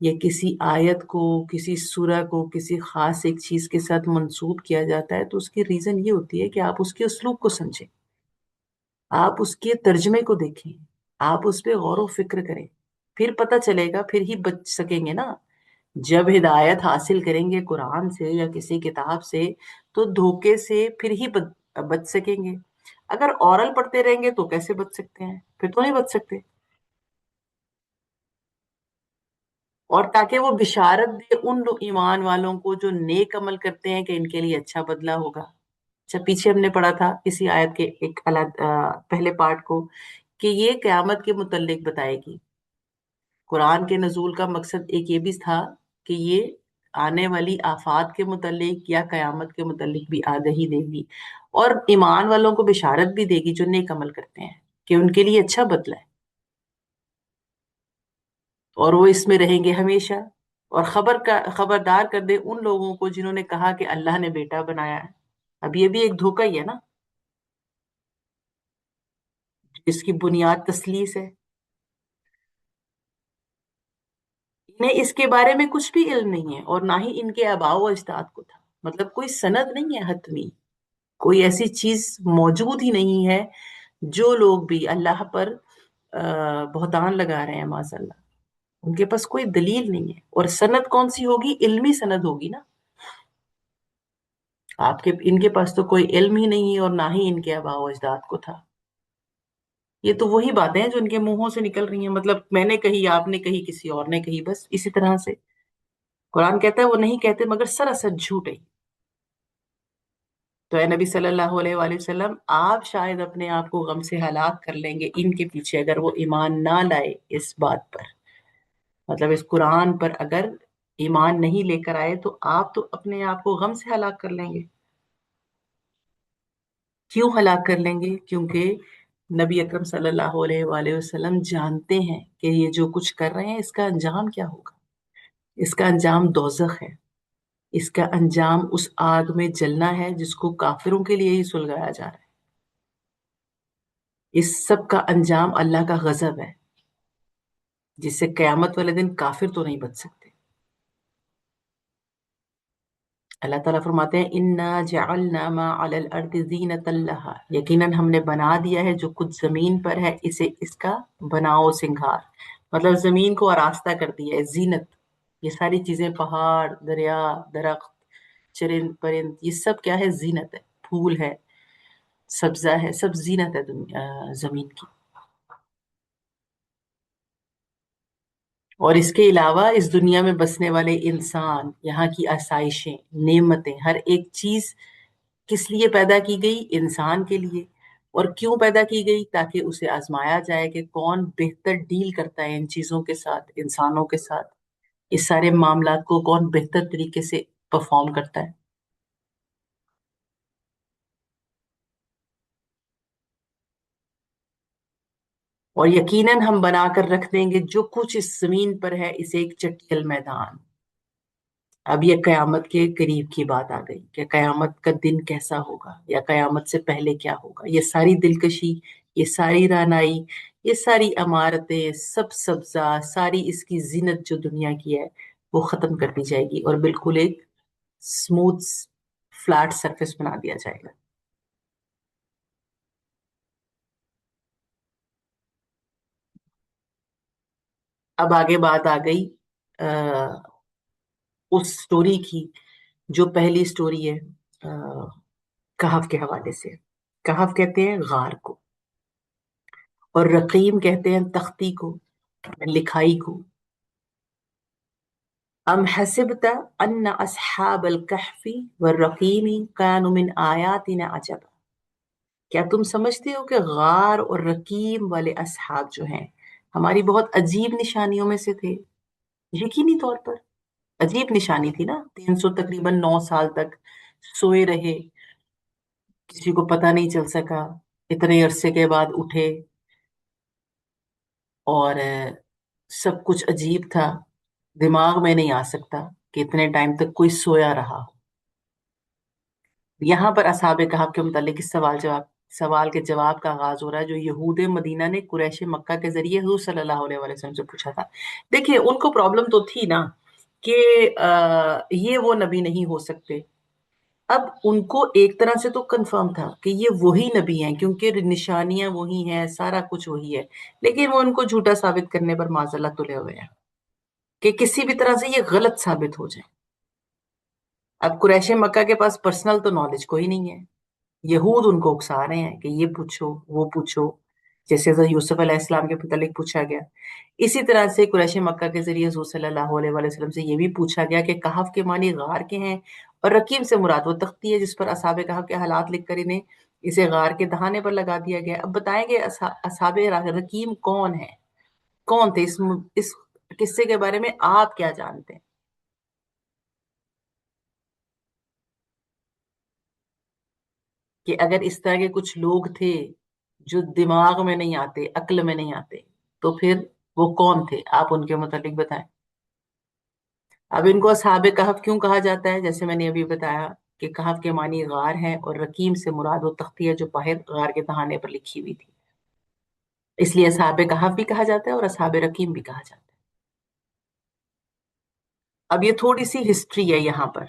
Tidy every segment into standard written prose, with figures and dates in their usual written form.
یا کسی آیت کو، کسی سورہ کو کسی خاص ایک چیز کے ساتھ منسوب کیا جاتا ہے، تو اس کی ریزن یہ ہوتی ہے کہ آپ اس کے اسلوب کو سمجھیں، آپ اس کے ترجمے کو دیکھیں، آپ اس پہ غور و فکر کریں، پھر پتہ چلے گا، پھر ہی بچ سکیں گے نا۔ جب ہدایت حاصل کریں گے قرآن سے یا کسی کتاب سے، تو دھوکے سے پھر ہی بچ سکیں گے۔ اگر اورل پڑھتے رہیں گے تو کیسے بچ سکتے ہیں؟ پھر تو نہیں بچ سکتے۔ اور تاکہ وہ بشارت دے ان لوگ ایمان والوں کو جو نیک عمل کرتے ہیں کہ ان کے لیے اچھا بدلہ ہوگا۔ اچھا، پیچھے ہم نے پڑھا تھا اسی آیت کے ایک پہلے پارٹ کو، کہ یہ قیامت کے متعلق بتائے گی۔ قرآن کے نزول کا مقصد ایک یہ بھی تھا کہ یہ آنے والی آفات کے متعلق یا قیامت کے متعلق بھی آگہی دے گی، اور ایمان والوں کو بشارت بھی دے گی جو نیک عمل کرتے ہیں کہ ان کے لیے اچھا بدلہ ہے، اور وہ اس میں رہیں گے ہمیشہ۔ اور خبردار کر دے ان لوگوں کو جنہوں نے کہا کہ اللہ نے بیٹا بنایا ہے۔ اب یہ بھی ایک دھوکہ ہی ہے نا، جس کی بنیاد تثلیث ہے۔ انہیں اس کے بارے میں کچھ بھی علم نہیں ہے، اور نہ ہی ان کے آباء و اجداد کو تھا، مطلب کوئی سند نہیں ہے حتمی، کوئی ایسی چیز موجود ہی نہیں ہے۔ جو لوگ بھی اللہ پر بہتان لگا رہے ہیں معاذ اللہ، ان کے پاس کوئی دلیل نہیں ہے، اور سند کون سی ہوگی؟ علمی سند ہوگی نا۔ ان کے پاس تو کوئی علم ہی نہیں ہے، اور نہ ہی ان کے آباء و اجداد کو تھا۔ یہ تو وہی باتیں ہیں جو ان کے منہوں سے نکل رہی ہیں، مطلب میں نے کہی، آپ نے کہی، کسی اور نے کہی، بس اسی طرح سے۔ قرآن کہتا ہے وہ نہیں کہتے مگر سراسر جھوٹ ہے۔ تو اے نبی صلی اللہ علیہ وآلہ وسلم، آپ شاید اپنے آپ کو غم سے ہلاک کر لیں گے ان کے پیچھے، اگر وہ ایمان نہ لائے اس بات پر، مطلب اس قرآن پر اگر ایمان نہیں لے کر آئے، تو آپ تو اپنے آپ کو غم سے ہلاک کر لیں گے۔ کیوں ہلاک کر لیں گے؟ کیونکہ نبی اکرم صلی اللہ علیہ وآلہ وسلم جانتے ہیں کہ یہ جو کچھ کر رہے ہیں اس کا انجام کیا ہوگا۔ اس کا انجام دوزخ ہے، اس کا انجام اس آگ میں جلنا ہے جس کو کافروں کے لیے ہی سلگایا جا رہا ہے۔ اس سب کا انجام اللہ کا غضب ہے، جس سے قیامت والے دن کافر تو نہیں بچ سکتے۔ اللہ تعالیٰ فرماتے ہیں اِنَّا جَعَلْنَا مَا عَلَى الْأَرْضِ زِينَةً لَهَا، یقیناً ہم نے بنا دیا ہے جو کچھ زمین پر ہے اسے اس کا بناؤ سنگھار، مطلب زمین کو آراستہ کر دیا ہے، زینت۔ یہ ساری چیزیں، پہاڑ، دریا، درخت، چرند پرند، یہ سب کیا ہے؟ زینت ہے، پھول ہے، سبزہ ہے، سب زینت ہے زمین کی۔ اور اس کے علاوہ اس دنیا میں بسنے والے انسان، یہاں کی آسائشیں، نعمتیں، ہر ایک چیز کس لیے پیدا کی گئی؟ انسان کے لیے۔ اور کیوں پیدا کی گئی؟ تاکہ اسے آزمایا جائے کہ کون بہتر ڈیل کرتا ہے ان چیزوں کے ساتھ، انسانوں کے ساتھ، اس سارے معاملات کو کون بہتر طریقے سے پرفارم کرتا ہے۔ اور یقیناً ہم بنا کر رکھ دیں گے جو کچھ اس زمین پر ہے اسے ایک چٹیل میدان۔ اب یہ قیامت کے قریب کی بات آ گئی کہ قیامت کا دن کیسا ہوگا، یا قیامت سے پہلے کیا ہوگا۔ یہ ساری دلکشی، یہ ساری رعنائی، یہ ساری عمارتیں، سب سبزہ، ساری اس کی زینت جو دنیا کی ہے وہ ختم کر دی جائے گی، اور بالکل ایک سموتھ فلیٹ سرفیس بنا دیا جائے گا۔ اب آگے بات آ گئی اس سٹوری کی جو پہلی سٹوری ہے کہف کے حوالے سے۔ کہف کہتے ہیں غار کو، اور رقیم کہتے ہیں تختی کو، لکھائی کو۔ ام حسبت ان اصحاب الکہف والرقیم كانوا من آیاتنا عجبا، کیا تم سمجھتے ہو کہ غار اور رقیم والے اصحاب جو ہیں ہماری بہت عجیب نشانیوں میں سے تھے؟ یقینی طور پر عجیب نشانی تھی نا، 300 تقریباً 9 سال تک سوئے رہے، کسی کو پتہ نہیں چل سکا، اتنے عرصے کے بعد اٹھے، اور سب کچھ عجیب تھا، دماغ میں نہیں آ سکتا کہ اتنے ٹائم تک کوئی سویا رہا ہو۔ یہاں پر اصحاب کہف کے متعلق اس سوال جواب سوال کے جواب کا آغاز ہو رہا ہے جو یہود مدینہ نے قریش مکہ کے ذریعے حضور صلی اللہ علیہ وسلم سے پوچھا تھا۔ دیکھیں ان کو پرابلم تو تھی نا کہ یہ وہ نبی نہیں ہو سکتے۔ اب ان کو ایک طرح سے تو کنفرم تھا کہ یہ وہی نبی ہیں کیونکہ نشانیاں وہی ہیں، سارا کچھ وہی ہے، لیکن وہ ان کو جھوٹا ثابت کرنے پر معذلت تلے ہوئے ہیں کہ کسی بھی طرح سے یہ غلط ثابت ہو جائے۔ اب قریش مکہ کے پاس پرسنل تو نالج کوئی نہیں ہے، یہود ان کو اکسا رہے ہیں کہ یہ پوچھو وہ پوچھو، جیسے حضرت یوسف علیہ السلام کے متعلق پوچھا گیا، اسی طرح سے قریش مکہ کے ذریعے حضور صلی اللہ علیہ وآلہ وسلم سے یہ بھی پوچھا گیا کہ کہف کے معنی غار کے ہیں، اور رقیم سے مراد وہ تختی ہے جس پر اصحاب کہف کے حالات لکھ کر انہیں اسے غار کے دہانے پر لگا دیا گیا۔ اب بتائیں گے اصحاب رقیم کون ہیں، کون تھے، اس قصے کے بارے میں آپ کیا جانتے ہیں؟ کہ اگر اس طرح کے کچھ لوگ تھے جو دماغ میں نہیں آتے، عقل میں نہیں آتے، تو پھر وہ کون تھے، آپ ان کے متعلق بتائیں۔ اب ان کو اصحاب کہف کیوں کہا جاتا ہے؟ جیسے میں نے ابھی بتایا کہ کہف کے معنی غار ہے، اور رقیم سے مراد وہ تختی ہے جو باہر غار کے دہانے پر لکھی ہوئی تھی، اس لیے اصحاب کہف بھی کہا جاتا ہے اور اصحاب رقیم بھی کہا جاتا ہے۔ اب یہ تھوڑی سی ہسٹری ہے یہاں پر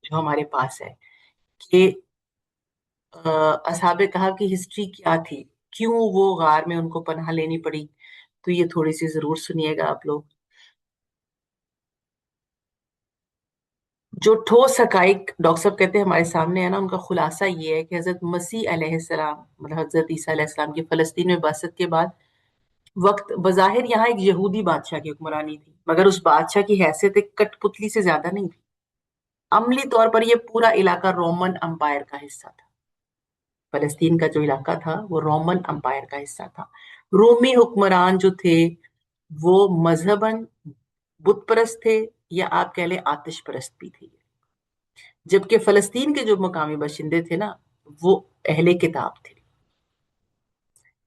جو ہمارے پاس ہے کہ اصحاب کہف کی ہسٹری کیا تھی، کیوں وہ غار میں ان کو پناہ لینی پڑی، تو یہ تھوڑی سی ضرور سنیے گا آپ لوگ۔ جو ٹھوس حقائق ڈاکٹر صاحب کہتے ہیں ہمارے سامنے ہے نا، ان کا خلاصہ یہ ہے کہ حضرت مسیح علیہ السلام، مطلب حضرت عیسیٰ علیہ السلام کی فلسطین میں بعثت کے بعد وقت بظاہر یہاں ایک یہودی بادشاہ کی حکمرانی تھی، مگر اس بادشاہ کی حیثیت ایک کٹ پتلی سے زیادہ نہیں تھی۔ عملی طور پر یہ پورا علاقہ رومن امپائر کا حصہ تھا۔ فلسطین کا جو علاقہ تھا وہ رومن امپائر کا حصہ تھا۔ رومی حکمران جو تھے وہ مذہباً بت پرست تھے، یا آپ کہہ لیں آتش پرست بھی تھے، جبکہ فلسطین کے جو مقامی باشندے تھے نا وہ اہل کتاب تھے۔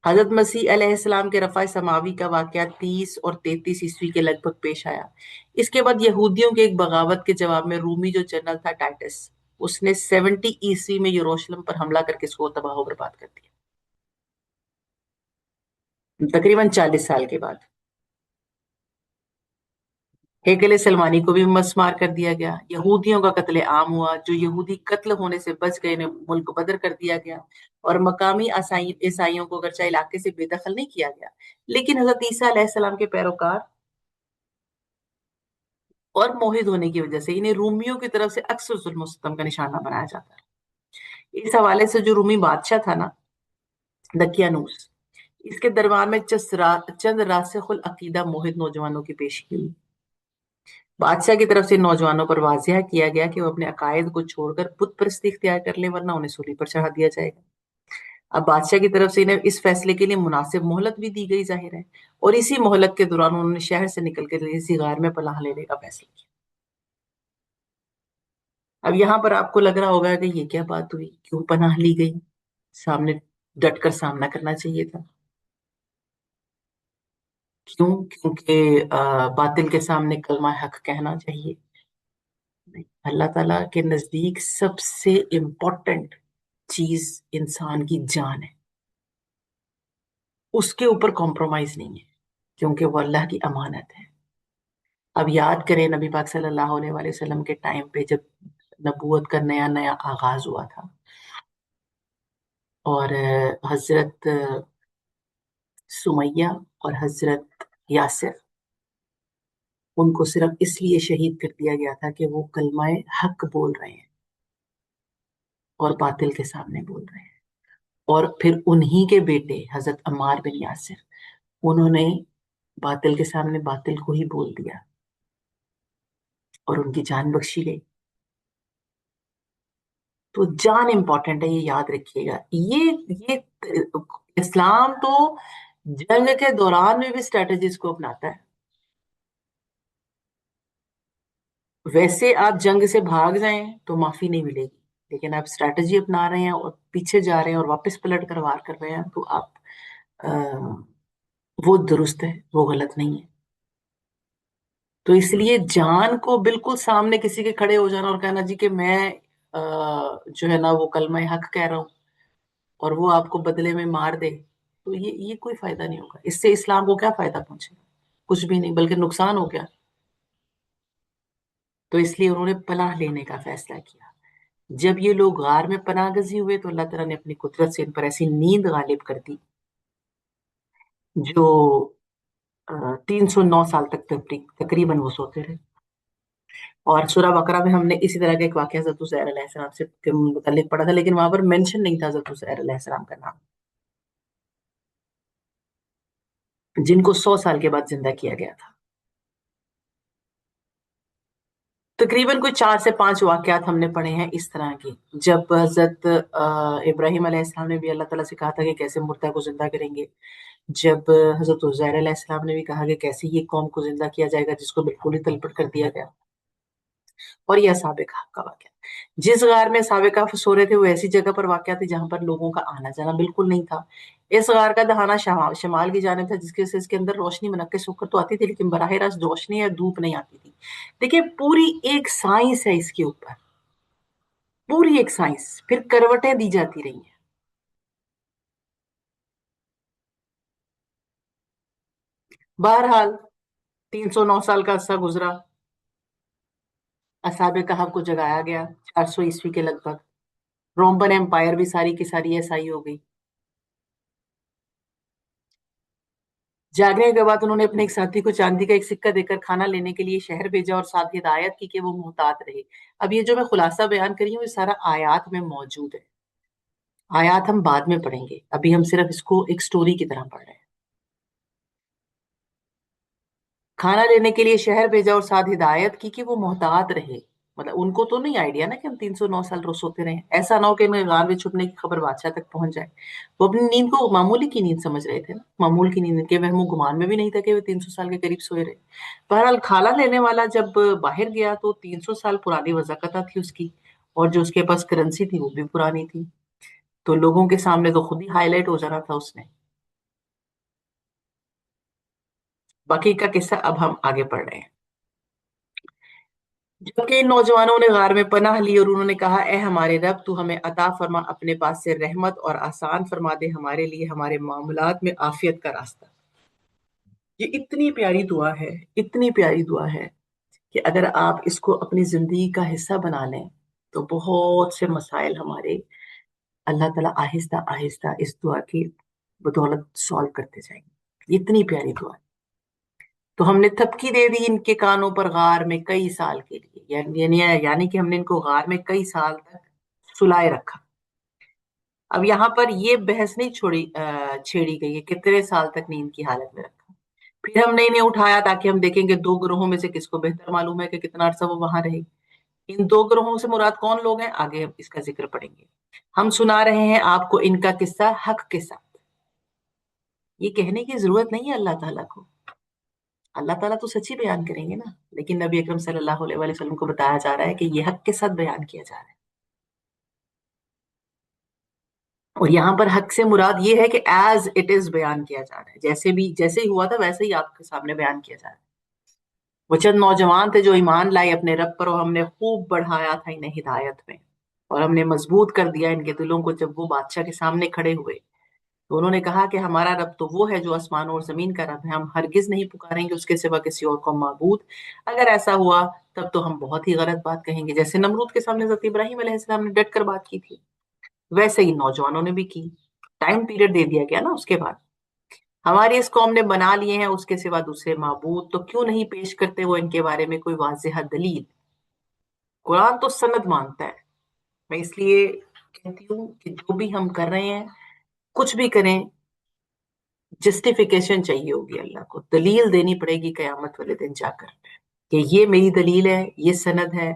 حضرت مسیح علیہ السلام کے رفع سماوی کا واقعہ 30 اور 33 عیسوی کے لگ بھگ پیش آیا۔ اس کے بعد یہودیوں کے ایک بغاوت کے جواب میں رومی جو جنرل تھا ٹائٹس، اس نے 70 عیسوی میں یروشلم پر حملہ کر کے اس کو تباہ و برباد کر دیا، تقریباً 40 سال کے بعد۔ ہیکل سلمانی کو بھی مسمار کر دیا گیا، یہودیوں کا قتل عام ہوا، جو یہودی قتل ہونے سے بچ گئے انہیں ملک بدر کر دیا گیا، اور مقامی عیسائیوں کو اگرچہ علاقے سے بے دخل نہیں کیا گیا، لیکن حضرت عیسیٰ علیہ السلام کے پیروکار اور موحد ہونے کی وجہ سے انہیں رومیوں کی طرف سے اکثر ظلم و ستم کا نشانہ بنایا جاتا ہے۔ اس حوالے سے جو رومی بادشاہ تھا نا، دکیانوس، اس کے دربار میں چند راسخ العقیدہ موحد نوجوانوں کی پیشگی ہوئی۔ بادشاہ کی طرف سے نوجوانوں پر واضح کیا گیا کہ وہ اپنے عقائد کو چھوڑ کر بت پرستی اختیار کر لیں، ورنہ انہیں سولی پر چڑھا دیا جائے گا۔ اب بادشاہ کی طرف سے انہیں اس فیصلے کے لیے مناسب مہلت بھی دی گئی ظاہر ہے، اور اسی مہلت کے دوران انہوں نے شہر سے نکل کر اسی غار میں پناہ لینے کا فیصلہ کیا۔ اب یہاں پر آپ کو لگ رہا ہوگا کہ یہ کیا بات ہوئی، کیوں پناہ لی گئی، سامنے ڈٹ کر سامنا کرنا چاہیے تھا۔ کیوں؟ کیونکہ باطل کے سامنے کلمہ حق کہنا چاہیے۔ اللہ تعالیٰ کے نزدیک سب سے امپورٹنٹ چیز انسان کی جان ہے، اس کے اوپر کمپرومائز نہیں ہے، کیونکہ وہ اللہ کی امانت ہے۔ اب یاد کریں نبی پاک صلی اللہ علیہ وآلہ وسلم کے ٹائم پہ جب نبوت کا نیا نیا آغاز ہوا تھا، اور حضرت سمیہ اور حضرت یاسر، ان کو صرف اس لیے شہید کر دیا گیا تھا کہ وہ کلمہ حق بول رہے ہیں اور باطل کے سامنے بول رہے ہیں۔ اور پھر انہی کے بیٹے حضرت عمار بن یاسر، انہوں نے باطل کے سامنے باطل کو ہی بول دیا اور ان کی جان بخشی گئی۔ تو جان امپورٹنٹ ہے، یہ یاد رکھیے گا۔ یہ اسلام تو جنگ کے دوران میں بھی اسٹریٹجیز کو اپناتا ہے۔ ویسے آپ جنگ سے بھاگ جائیں تو معافی نہیں ملے گی، لیکن آپ اسٹریٹجی اپنا رہے ہیں اور پیچھے جا رہے ہیں اور واپس پلٹ کر وار کر رہے ہیں تو آپ وہ درست ہے، وہ غلط نہیں ہے۔ تو اس لیے جان کو بالکل سامنے کسی کے کھڑے ہو جانا اور کہنا جی کہ میں جو ہے نا وہ کلمہ حق کہہ رہا ہوں، اور وہ آپ کو بدلے میں مار دے، تو یہ کوئی فائدہ نہیں ہوگا، اس سے اسلام کو کیا فائدہ پہنچے؟ کچھ بھی نہیں، بلکہ نقصان ہو گیا۔ تو اس لیے انہوں نے پناہ لینے کا فیصلہ کیا۔ جب یہ لوگ غار میں پناہ گزین ہوئے تو اللہ تعالیٰ نے اپنی قدرت سے ان پر ایسی نیند غالب کر دی جو 309 سال تک تقریباً وہ سوتے رہے۔ اور سورہ بقرہ میں ہم نے اسی طرح کا ایک واقعہ حضرت عزیر علیہ السلام سے کے متعلق پڑھا تھا، لیکن وہاں پر مینشن نہیں تھا حضرت عزیر علیہ السلام کا نام، جن کو 100 سال کے بعد زندہ کیا گیا تھا۔ تقریباً کوئی 4 سے 5 واقعات ہم نے پڑھے ہیں اس طرح کے، جب حضرت ابراہیم علیہ السلام نے بھی اللہ تعالیٰ سے کہا تھا کہ کیسے مردہ کو زندہ کریں گے، جب حضرت عزیر علیہ السلام نے بھی کہا کہ کیسے یہ قوم کو زندہ کیا جائے گا جس کو بالکل ہی تلپٹ کر دیا گیا۔ اور یہ اصحاب کہف کا واقعہ، جس غار میں اصحاب کہف سو رہے تھے وہ ایسی جگہ پر واقع تھی جہاں پر لوگوں کا آنا جانا بالکل نہیں تھا۔ اس غار کا دہانہ شمال کی جانب تھا، جس کی وجہ سے اس کے اندر روشنی منعکس ہو کر تو آتی تھی، لیکن براہ راست روشنی یا دھوپ نہیں آتی تھی۔ دیکھیں پوری ایک سائنس ہے اس کے اوپر، پوری ایک سائنس، پھر کروٹیں دی جاتی رہی ہیں۔ بہرحال 309 سال کا عرصہ گزرا، اصحاب کہف کو جگایا گیا 400 عیسوی کے لگ بھگ۔ رومن امپائر بھی ساری کی ساری عیسائی ہو گئی۔ جاگنے کے بعد انہوں نے اپنے ایک ساتھی کو چاندی کا ایک سکہ دے کر کھانا لینے کے لیے شہر بھیجا اور ساتھ ہدایت کی کہ وہ محتاط رہے۔ اب یہ جو میں خلاصہ بیان کری ہوں یہ سارا آیات میں موجود ہے، آیات ہم بعد میں پڑھیں گے، ابھی ہم صرف اس کو ایک سٹوری کی طرح پڑھ رہے ہیں۔ کھانا لینے کے لیے شہر بھیجا اور ساتھ ہدایت کی کہ وہ محتاط رہے، مطلب ان کو تو نہیں آئیڈیا نا کہ ہم 309 سال روز سوتے رہے، ایسا نہ ہو کہ ان غار میں چھپنے کی خبر بادشاہ تک پہنچ جائے۔ وہ اپنی نیند کو معمولی کی نیند سمجھ رہے تھے نا، معمول کی نیند کے وہم و گمان میں بھی نہیں تھا کہ وہ 300 سال کے قریب سوئے رہے۔ بہرحال کھانا لینے والا جب باہر گیا تو 300 سال پرانی وضاقتہ تھی اس کی، اور جو اس کے پاس کرنسی تھی وہ بھی پرانی تھی، تو لوگوں کے سامنے تو خود ہی ہائی لائٹ ہو جانا تھا اس نے۔ باقی کا قصہ اب ہم آگے پڑھ رہے ہیں۔ جبکہ ان نوجوانوں نے غار میں پناہ لی اور انہوں نے کہا اے ہمارے رب تو ہمیں عطا فرما اپنے پاس سے رحمت اور آسان فرما دے ہمارے لیے ہمارے معاملات میں عافیت کا راستہ۔ یہ اتنی پیاری دعا ہے، اتنی پیاری دعا ہے کہ اگر آپ اس کو اپنی زندگی کا حصہ بنا لیں تو بہت سے مسائل ہمارے اللہ تعالیٰ آہستہ آہستہ اس دعا کی بدولت سالو کرتے جائیں گے۔ یہ اتنی پیاری دعا ہے۔ تو ہم نے تھپکی دے دی ان کے کانوں پر غار میں کئی سال کے لیے، یعنی کہ ہم نے ان کو غار میں کئی سال تک سلائے رکھا۔ اب یہاں پر یہ بحث نہیں چھیڑی گئی کہ کتنے سال تک نیند کی حالت میں رکھا۔ پھر ہم نے انہیں اٹھایا تاکہ ہم دیکھیں کہ 2 گروہوں میں سے کس کو بہتر معلوم ہے کہ کتنا عرصہ وہ وہاں رہے۔ ان 2 گروہوں سے مراد کون لوگ ہیں آگے ہم اس کا ذکر پڑیں گے۔ ہم سنا رہے ہیں آپ کو ان کا قصہ حق کے ساتھ۔ یہ کہنے کی ضرورت نہیں ہے اللہ تعالیٰ کو، اللہ تعالیٰ تو سچی بیان کریں گے نا، لیکن نبی اکرم صلی اللہ علیہ وآلہ وسلم کو بتایا جا رہا ہے کہ یہ حق کے ساتھ بیان کیا جا رہا ہے۔ اور یہاں پر حق سے مراد یہ ہے کہ ایز اٹ از بیان کیا جا رہا ہے، جیسے ہی ہوا تھا ویسے ہی آپ کے سامنے بیان کیا جا رہا ہے۔ وہ چند نوجوان تھے جو ایمان لائے اپنے رب پر، اور ہم نے خوب بڑھایا تھا انہیں ہدایت میں، اور ہم نے مضبوط کر دیا ان کے دلوں کو جب وہ بادشاہ کے سامنے کھڑے ہوئے۔ تو انہوں نے کہا کہ ہمارا رب تو وہ ہے جو آسمانوں اور زمین کا رب ہے، ہم ہرگز نہیں پکاریں گے اس کے سوا کسی اور کو معبود۔ اگر ایسا ہوا تب تو ہم بہت ہی غلط بات کہیں گے، جیسے نمرود کے سامنے حضرت ابراہیم علیہ السلام نے ڈٹ کر بات کی تھی، ویسے ہی نوجوانوں نے بھی کی۔ ٹائم پیریڈ دے دیا گیا نا اس کے بعد، ہماری اس قوم نے بنا لیے ہیں اس کے سوا دوسرے معبود، تو کیوں نہیں پیش کرتے وہ ان کے بارے میں کوئی واضح دلیل؟ قرآن تو سند مانگتا ہے، میں اس لیے کہتی ہوں کہ جو بھی ہم کر رہے ہیں کچھ بھی کریں جسٹیفیکیشن چاہیے ہوگی، اللہ کو دلیل دینی پڑے گی قیامت والے دن جا کر کہ یہ میری دلیل ہے، یہ سند ہے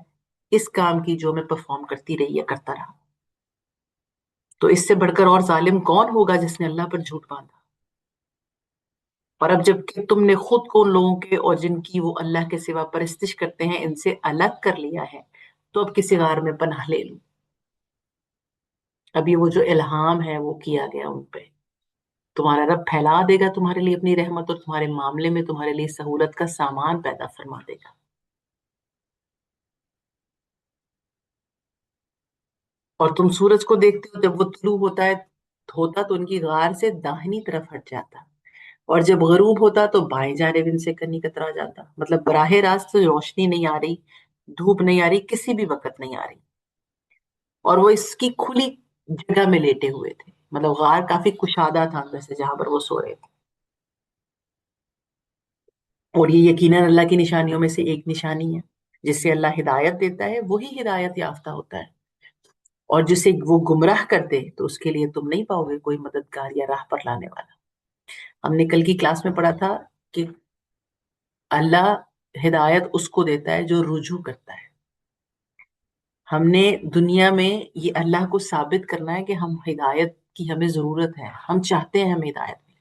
اس کام کی جو میں پرفارم کرتی رہی یا کرتا رہا۔ تو اس سے بڑھ کر اور ظالم کون ہوگا جس نے اللہ پر جھوٹ باندھا؟ اور اب جب کہ تم نے خود کو ان لوگوں کے اور جن کی وہ اللہ کے سوا پرستش کرتے ہیں ان سے الگ کر لیا ہے، تو اب کسی غار میں پناہ لے لوں۔ ابھی وہ جو الہام ہے وہ کیا گیا ان پہ، تمہارا رب پھیلا دے گا تمہارے لیے اپنی رحمت، اور تمہارے معاملے میں تمہارے لیے سہولت کا سامان پیدا فرما دے گا۔ اور تم سورج کو دیکھتے ہو جب وہ طلوع ہوتا ہے ہوتا تو ان کی غار سے داہنی طرف ہٹ جاتا، اور جب غروب ہوتا تو بائیں جانب ان سے کنی کترا جاتا، مطلب براہ راست روشنی نہیں آ رہی، دھوپ نہیں آ رہی، کسی بھی وقت نہیں آ رہی، اور وہ اس کی کھلی جگہ میں لیٹے ہوئے تھے، مطلب غار کافی کشادہ تھا اندر سے جہاں پر وہ سو رہے تھے۔ اور یہ یقیناً اللہ کی نشانیوں میں سے ایک نشانی ہے، جس سے اللہ ہدایت دیتا ہے وہی ہدایت یافتہ ہوتا ہے، اور جسے وہ گمراہ کر دے تو اس کے لیے تم نہیں پاؤ گے کوئی مددگار یا راہ پر لانے والا۔ ہم نے کل کی کلاس میں پڑھا تھا کہ اللہ ہدایت اس کو دیتا ہے جو رجوع کرتا ہے۔ ہم نے دنیا میں یہ اللہ کو ثابت کرنا ہے کہ ہم ہدایت کی ہمیں ضرورت ہے، ہم چاہتے ہیں ہم ہدایت ملے،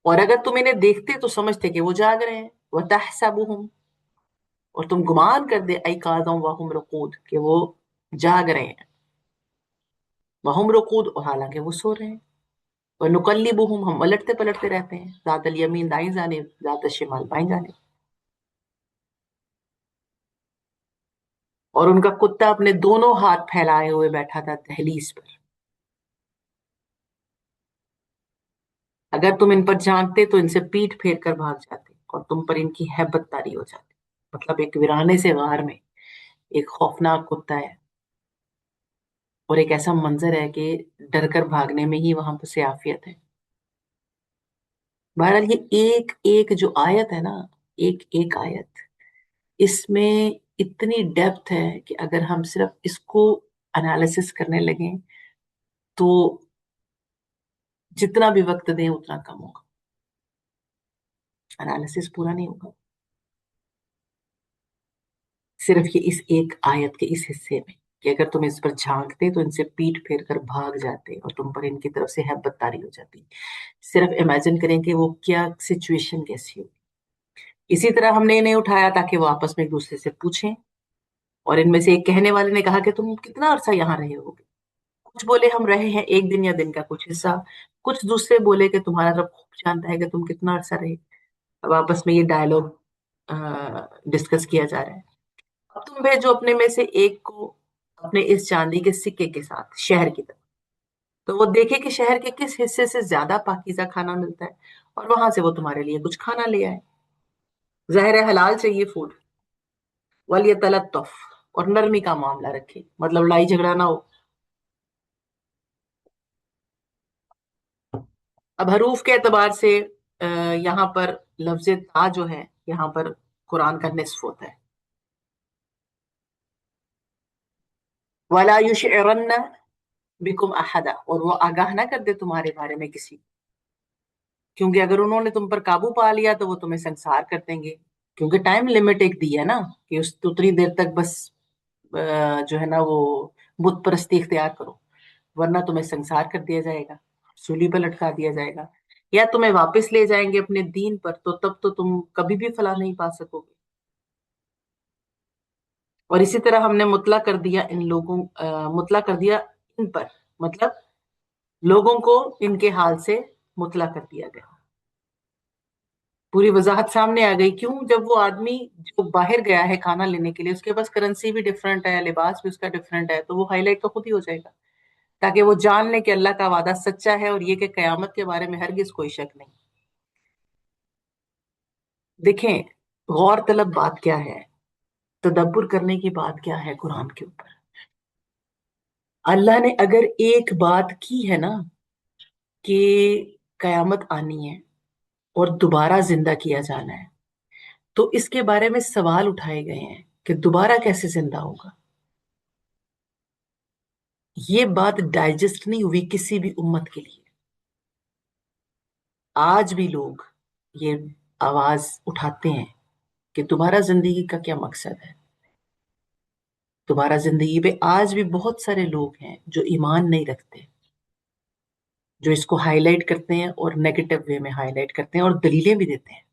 اور اگر تم انہیں دیکھتے تو سمجھتے کہ وہ جاگ رہے ہیں، وَتَحْسَبُهُمْ، اور تم گمان کر دے ایقاظا وَهُمْ رقود کہ وہ جاگ رہے ہیں، وَهُمْ رقود، اور حالانکہ وہ سو رہے ہیں، وَنُقَلِّبُهُمْ، ہم الٹتے پلٹتے رہتے ہیں، ذات الیمین دائیں جانب، ذات الشمال بائیں جانب، اور ان کا کتا اپنے دونوں ہاتھ پھیلائے ہوئے بیٹھا تھا دہلیز پر۔ اگر تم ان پر جھانکتے تو ان سے پیٹ پھیر کر بھاگ جاتے، اور تم پر ان کی ہیبت طاری ہو جاتی۔ مطلب ایک ویرانے سے غار میں ایک خوفناک کتا ہے، اور ایک ایسا منظر ہے کہ ڈر کر بھاگنے میں ہی وہاں پہ سے عافیت ہے۔ بہرحال یہ ایک ایک جو آیت ہے نا، ایک ایک آیت، اس میں اتنی ڈیپتھ ہے کہ اگر ہم صرف اس کو انالیسس کرنے لگیں تو جتنا بھی وقت دیں اتنا کم ہوگا، انالیسس پورا نہیں ہوگا صرف یہ اس ایک آیت کے اس حصے میں، کہ اگر تم اس پر جھانکتے تو ان سے پیٹ پھیر کر بھاگ جاتے اور تم پر ان کی طرف سے ہیبت طاری ہو جاتی۔ صرف امیجن کریں کہ وہ کیا سچویشن کیسی ہو۔ اسی طرح ہم نے انہیں اٹھایا تاکہ وہ آپس میں ایک دوسرے سے پوچھیں، اور ان میں سے ایک کہنے والے نے کہا کہ تم کتنا عرصہ یہاں رہے ہوگے؟ کچھ بولے ہم رہے ہیں ایک دن یا دن کا کچھ حصہ، کچھ دوسرے بولے کہ تمہارا رب خوب جانتا ہے کہ تم کتنا عرصہ رہے۔ اب آپس میں یہ ڈائلوگ ڈسکس کیا جا رہا ہے۔ اب تم بھیجو اپنے میں سے ایک کو اپنے اس چاندی کے سکے کے ساتھ شہر کی طرف، تو وہ دیکھے کہ شہر کے کس حصے سے زیادہ پاکیزہ کھانا ملتا ہے، اور وہاں سے وہ تمہارے لیے کچھ کھانا لے آئے۔ ظاہر ہے حلال چاہیے فوڈ، ولیتلطف، اور نرمی کا معاملہ رکھے، مطلب لڑائی جھگڑا نہ ہو۔ اب حروف کے اعتبار سے یہاں پر لفظ تا جو ہے یہاں پر قرآن کا نصف ہوتا ہے۔ وَلَا يُشْعِرَنَّ بِكُمْ أَحَدًا، اور وہ آگاہ نہ کر دے تمہارے بارے میں کسی، کیونکہ اگر انہوں نے تم پر قابو پا لیا تو وہ تمہیں سنسار کر دیں گے، کیونکہ ٹائم لمٹ ایک دی ہے نا کہ اس اتنی دیر تک بس جو ہے نا وہ بت پرستی اختیار کرو، ورنہ تمہیں سنسار کر دیا جائے گا، سولی پر لٹکا دیا جائے گا، یا تمہیں واپس لے جائیں گے اپنے دین پر، تو تب تو تم کبھی بھی فلاح نہیں پا سکو گے۔ اور اسی طرح ہم نے مطلع کر دیا ان لوگوں مطلع کر دیا ان پر، مطلب لوگوں کو ان کے حال سے مطلع کر دیا گیا۔ پوری وضاحت سامنے آ گئی، کیوں؟ جب وہ آدمی جو باہر گیا ہے کھانا لینے کے لیے، اس کے پاس کرنسی بھی ڈفرنٹ ہے، لباس بھی اس کا ڈفرنٹ ہے، تو وہ ہائی لائٹ تو خود ہی ہو جائے گا، تاکہ وہ جان لے کہ اللہ کا وعدہ سچا ہے، اور یہ کہ قیامت کے بارے میں ہرگز کوئی شک نہیں۔ دیکھیں، غور طلب بات کیا ہے، تدبر کرنے کی بات کیا ہے قرآن کے اوپر۔ اللہ نے اگر ایک بات کی ہے نا کہ قیامت آنی ہے اور دوبارہ زندہ کیا جانا ہے، تو اس کے بارے میں سوال اٹھائے گئے ہیں کہ دوبارہ کیسے زندہ ہوگا۔ یہ بات ڈائجسٹ نہیں ہوئی کسی بھی امت کے لیے۔ آج بھی لوگ یہ آواز اٹھاتے ہیں کہ تمہارا زندگی کا کیا مقصد ہے۔ تمہارا زندگی پہ آج بھی بہت سارے لوگ ہیں جو ایمان نہیں رکھتے، جو اس کو ہائی لائٹ کرتے ہیں اور نیگیٹو وے میں ہائی لائٹ کرتے ہیں اور دلیلیں بھی دیتے ہیں۔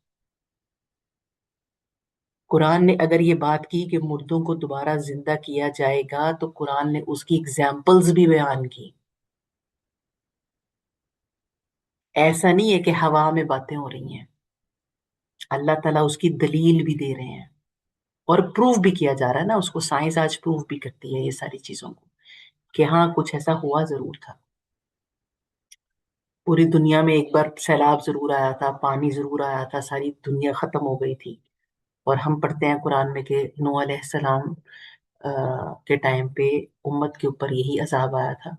قرآن نے اگر یہ بات کی کہ مردوں کو دوبارہ زندہ کیا جائے گا، تو قرآن نے اس کی اگزامپلز بھی بیان کی۔ ایسا نہیں ہے کہ ہوا میں باتیں ہو رہی ہیں، اللہ تعالیٰ اس کی دلیل بھی دے رہے ہیں، اور پروف بھی کیا جا رہا ہے نا، اس کو سائنس آج پروف بھی کرتی ہے یہ ساری چیزوں کو۔ کہ ہاں کچھ ایسا ہوا ضرور تھا. پوری دنیا میں ایک بار سیلاب ضرور آیا تھا، پانی ضرور آیا تھا، ساری دنیا ختم ہو گئی تھی. اور ہم پڑھتے ہیں قرآن میں کہ نوح علیہ السلام کے ٹائم پہ امت کے اوپر یہی عذاب آیا تھا.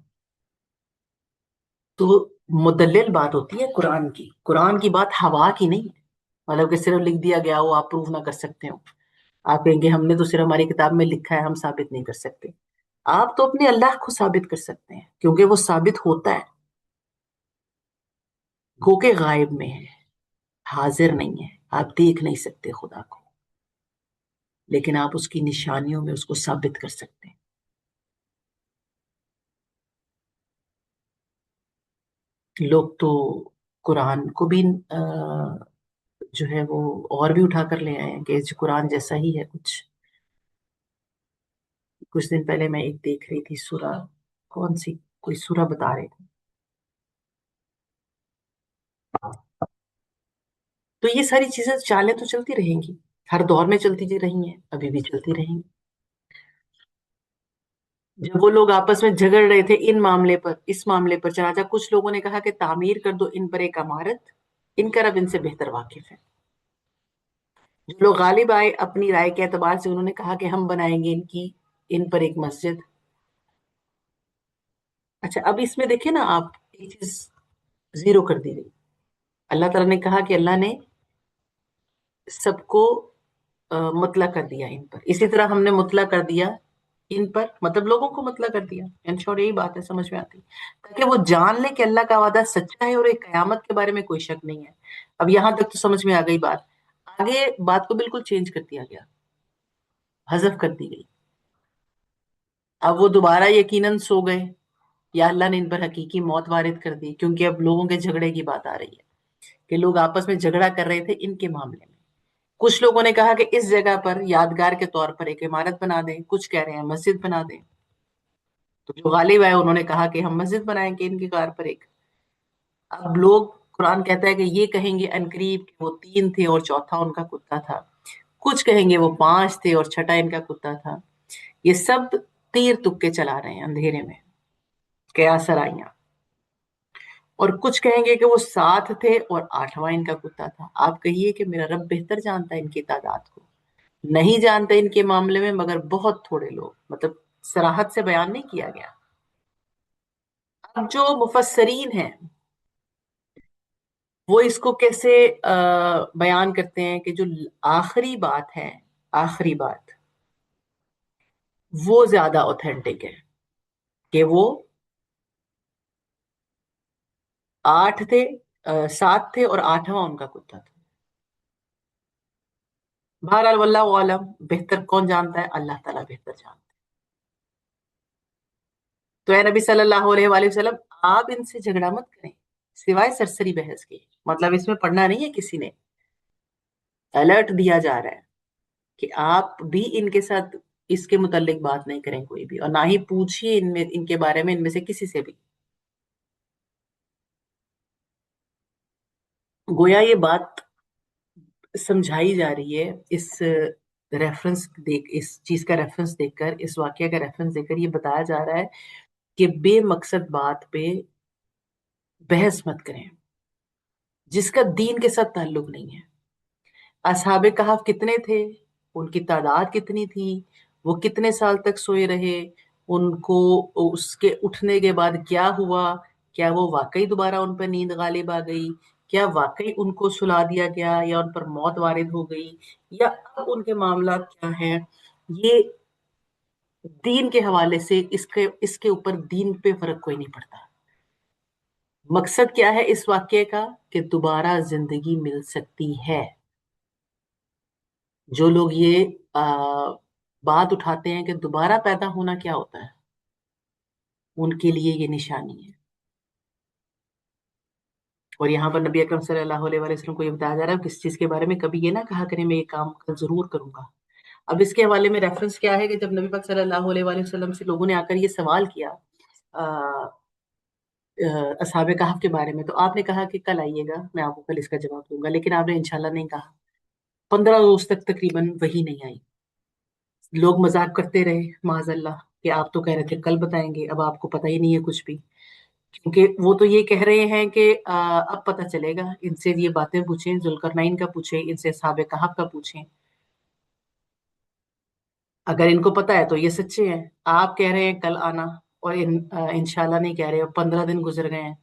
تو مدلل بات ہوتی ہے قرآن کی. قرآن کی بات ہوا کی نہیں ہے، مطلب کہ صرف لکھ دیا گیا ہو آپ پروف نہ کر سکتے ہو. آپ کہیں گے ہم نے تو صرف ہماری کتاب میں لکھا ہے، ہم ثابت نہیں کر سکتے. آپ تو اپنے اللہ کو ثابت کر سکتے ہیں کیونکہ وہ ثابت ہوتا ہے. گو کے غائب میں ہے، حاضر نہیں ہے، آپ دیکھ نہیں سکتے خدا کو، لیکن آپ اس کی نشانیوں میں اس کو ثابت کر سکتے ہیں. لوگ تو قرآن کو بھی جو ہے وہ اور بھی اٹھا کر لے آئے ہیں کہ قرآن جیسا ہی ہے کچھ. کچھ دن پہلے میں ایک دیکھ رہی تھی سورہ، کون سی کوئی سورہ بتا رہے تھے. تو یہ ساری چیزیں چالیں تو چلتی رہیں گی، ہر دور میں چلتی جی رہی ہیں، ابھی بھی چلتی رہیں گی. جب وہ لوگ آپس میں جھگڑ رہے تھے ان معاملے پر، اس معاملے پر، چنانچہ کچھ لوگوں نے کہا کہ تعمیر کر دو ان پر ایک عمارت، ان کا رب ان سے بہتر واقف ہے. جو لوگ غالب آئے اپنی رائے کے اعتبار سے، انہوں نے کہا کہ ہم بنائیں گے ان پر ایک مسجد. اچھا اب اس میں دیکھیں نا آپ، ایک چیز زیرو کر دی گئی. اللہ تعالیٰ نے کہا کہ اللہ نے سب کو مطلع کر دیا ان پر، اسی طرح ہم نے مطلع کر دیا ان پر، مطلب لوگوں کو مطلع کر دیا. ان شورٹ یہی بات ہے، سمجھ میں آتی، تاکہ وہ جان لے کہ اللہ کا وعدہ سچا ہے اور ایک قیامت کے بارے میں کوئی شک نہیں ہے. اب یہاں تک تو سمجھ میں آ گئی بات. آگے بات کو بالکل چینج کر دیا گیا، حذف کر دی گئی. اب وہ دوبارہ یقیناً سو گئے یا اللہ نے ان پر حقیقی موت وارد کر دی، کیونکہ اب لوگوں کے جھگڑے کی بات آ رہی ہے کہ لوگ آپس میں جھگڑا کر رہے تھے ان کے معاملے میں. کچھ لوگوں نے کہا کہ اس جگہ پر یادگار کے طور پر ایک عمارت بنا دیں، کچھ کہہ رہے ہیں مسجد بنا دیں. تو جو غالب آئے انہوں نے کہا کہ ہم مسجد بنائیں گے ان کی کار پر ایک. اب لوگ، قرآن کہتا ہے کہ یہ کہیں گے عنقریب کہ وہ 3 تھے اور چوتھا ان کا کتا تھا. کچھ کہیں گے وہ 5 تھے اور چھٹا ان کا کتا تھا. یہ سب تیر تکے چلا رہے ہیں اندھیرے میں، قیاس آرائیاں. اور کچھ کہیں گے کہ وہ 7 تھے اور 8واں ان کا کتا تھا. آپ کہیے کہ میرا رب بہتر جانتا ہے ان کی تعداد کو. نہیں جانتے ان کے معاملے میں مگر بہت تھوڑے لوگ، مطلب صراحت سے بیان نہیں کیا گیا. اب جو مفسرین ہیں وہ اس کو کیسے بیان کرتے ہیں کہ جو آخری بات ہے، آخری بات وہ زیادہ اوتھینٹک ہے، کہ وہ 8 تھے، 7 تھے اور 8واں ان کا کتا تھا. بہرحال واللہ عالم، بہتر کون جانتا ہے؟ اللہ تعالیٰ بہتر جانتا ہے. تو اے نبی صلی اللہ علیہ وآلہ وسلم، آپ ان سے جھگڑا مت کریں سوائے سرسری بحث کے. مطلب اس میں پڑھنا نہیں ہے، کسی نے الرٹ دیا جا رہا ہے کہ آپ بھی ان کے ساتھ اس کے متعلق بات نہیں کریں کوئی بھی، اور نہ ہی پوچھیے ان کے بارے میں ان میں سے کسی سے بھی. گویا یہ بات سمجھائی جا رہی ہے اس چیز کا ریفرنس دیکھ کر، اس واقعہ کا ریفرنس دیکھ کر یہ بتایا جا رہا ہے کہ بے مقصد بات پہ بحث مت کریں جس کا دین کے ساتھ تعلق نہیں ہے. اصحاب کہف کتنے تھے، ان کی تعداد کتنی تھی، وہ کتنے سال تک سوئے رہے، ان کو اس کے اٹھنے کے بعد کیا ہوا، کیا وہ واقعی دوبارہ ان پر نیند غالب آ گئی، کیا واقعی ان کو سلا دیا گیا یا ان پر موت وارد ہو گئی، یا اب ان کے معاملات کیا ہیں. یہ دین کے حوالے سے اس کے اوپر دین پہ فرق کوئی نہیں پڑتا. مقصد کیا ہے اس واقعے کا؟ کہ دوبارہ زندگی مل سکتی ہے. جو لوگ یہ بات اٹھاتے ہیں کہ دوبارہ پیدا ہونا کیا ہوتا ہے، ان کے لیے یہ نشانی ہے. اور یہاں پر نبی اکرم صلی اللہ علیہ وآلہ وسلم کو یہ بتایا جا رہا ہے کس چیز کے بارے میں، کبھی یہ نہ کہا کریں میں یہ کام ضرور کروں گا. اب اس کے حوالے میں ریفرنس کیا ہے کہ جب نبی پاک صلی اللہ علیہ وآلہ وسلم سے لوگوں نے آ کر یہ سوال کیا اصحاب کہف کے بارے میں، تو آپ نے کہا کہ کل آئیے گا، میں آپ کو کل اس کا جواب دوں گا. لیکن آپ نے انشاءاللہ نہیں کہا. 15 روز تک تقریباً وہی نہیں آئی. لوگ مذاق کرتے رہے معاذ اللہ کہ آپ تو کہہ رہے تھے کل بتائیں گے، اب آپ کو پتہ ہی نہیں ہے کچھ بھی، کیونکہ وہ تو یہ کہہ رہے ہیں کہ اب پتہ چلے گا، ان سے یہ باتیں پوچھیں، ذوالقرنین کا پوچھیں، ان سے اصحاب کہف کا پوچھیں، اگر ان کو پتہ ہے تو یہ سچے ہیں۔ آپ کہہ رہے ہیں کل آنا، اور انشاءاللہ نہیں کہہ رہے، اب 15 دن گزر گئے ہیں،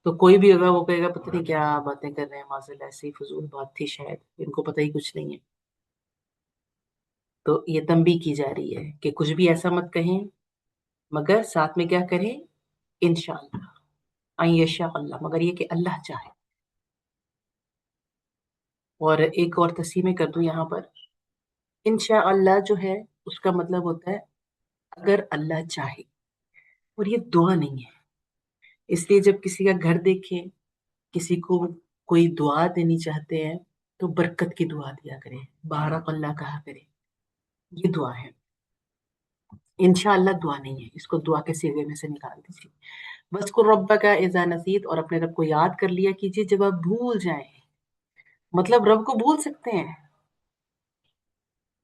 تو کوئی بھی ہوگا وہ کہے گا پتہ نہیں کیا باتیں کر رہے ہیں، معاذ ایسی ہی فضول بات تھی، شاید ان کو پتہ ہی کچھ نہیں ہے۔ تو یہ تنبیہ کی جا رہی ہے کہ کچھ بھی ایسا مت کہیں، مگر ساتھ میں کیا کریں، انشاءاللہ، ان یشاء اللہ، مگر یہ کہ اللہ چاہے۔ اور ایک اور تصحیح میں کر دوں یہاں پر، انشاءاللہ جو ہے اس کا مطلب ہوتا ہے اگر اللہ چاہے، اور یہ دعا نہیں ہے۔ اس لیے جب کسی کا گھر دیکھیں، کسی کو کوئی دعا دینی چاہتے ہیں تو برکت کی دعا دیا کریں، بارک اللہ کہا کریں، یہ دعا ہے۔ انشاءاللہ دعا نہیں ہے، اس کو دعا کے صیغے میں سے نکال دیجیے۔ وَاذْكُر رَبَّكَ إِذَا نَسِيتَ، اور اپنے رب کو یاد کر لیا کیجیے جب آپ بھول جائیں۔ مطلب رب کو بھول سکتے ہیں؟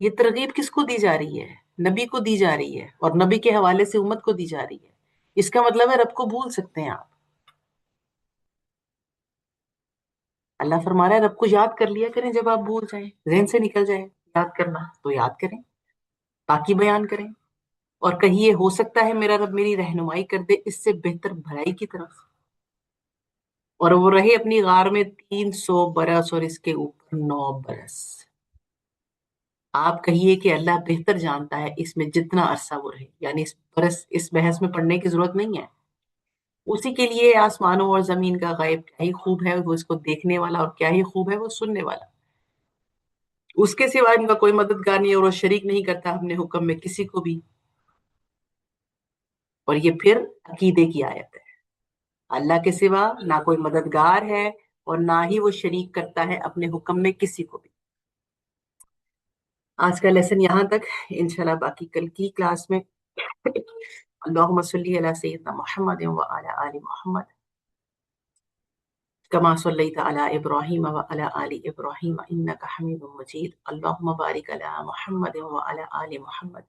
یہ ترغیب کس کو دی جا رہی ہے؟ نبی کو دی جا رہی ہے، اور نبی کے حوالے سے امت کو دی جا رہی ہے۔ اس کا مطلب ہے رب کو بھول سکتے ہیں آپ۔ اللہ فرما رہا ہے رب کو یاد کر لیا کریں جب آپ بھول جائیں، ذہن سے نکل جائے یاد کرنا تو یاد کریں، باقی بیان کریں، اور کہیے ہو سکتا ہے میرا رب میری رہنمائی کر دے اس سے بہتر بھلائی کی طرف۔ اور وہ رہے اپنی غار میں 300 برس اور اس کے اوپر 9 برس۔ آپ کہیے کہ اللہ بہتر جانتا ہے اس میں جتنا عرصہ وہ رہے، یعنی اس بحث میں پڑھنے کی ضرورت نہیں ہے۔ اسی کے لیے آسمانوں اور زمین کا غیب کیا ہی خوب ہے وہ اس کو دیکھنے والا، اور کیا ہی خوب ہے وہ سننے والا۔ اس کے سوا ان کا کوئی مددگار نہیں، اور وہ شریک نہیں کرتا اپنے حکم میں کسی کو بھی۔ اور یہ پھر عقیدے کی آیت ہے، اللہ کے سوا نہ کوئی مددگار ہے، اور نہ ہی وہ شریک کرتا ہے اپنے حکم میں کسی کو بھی۔ آج کا لیسن یہاں تک، انشاءاللہ باقی کل کی کلاس میں۔ اللہم صلی علی سیدنا محمد وعلی آل محمد كما صليت على إبراهيم وعلى آل إبراهيم إنك حميد مجيد اللهم بارك على محمد وعلى آل محمد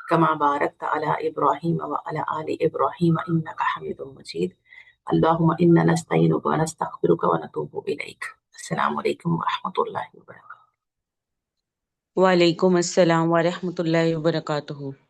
كما باركت على إبراهيم وعلى آل إبراهيم إنك حميد مجيد اللهم إنا نستعينك ونستغفرك ونتوب إليك۔ السلام علیکم ورحمۃ اللہ وبرکاتہ۔ وعلیکم السلام ورحمۃ اللہ وبرکاتہ۔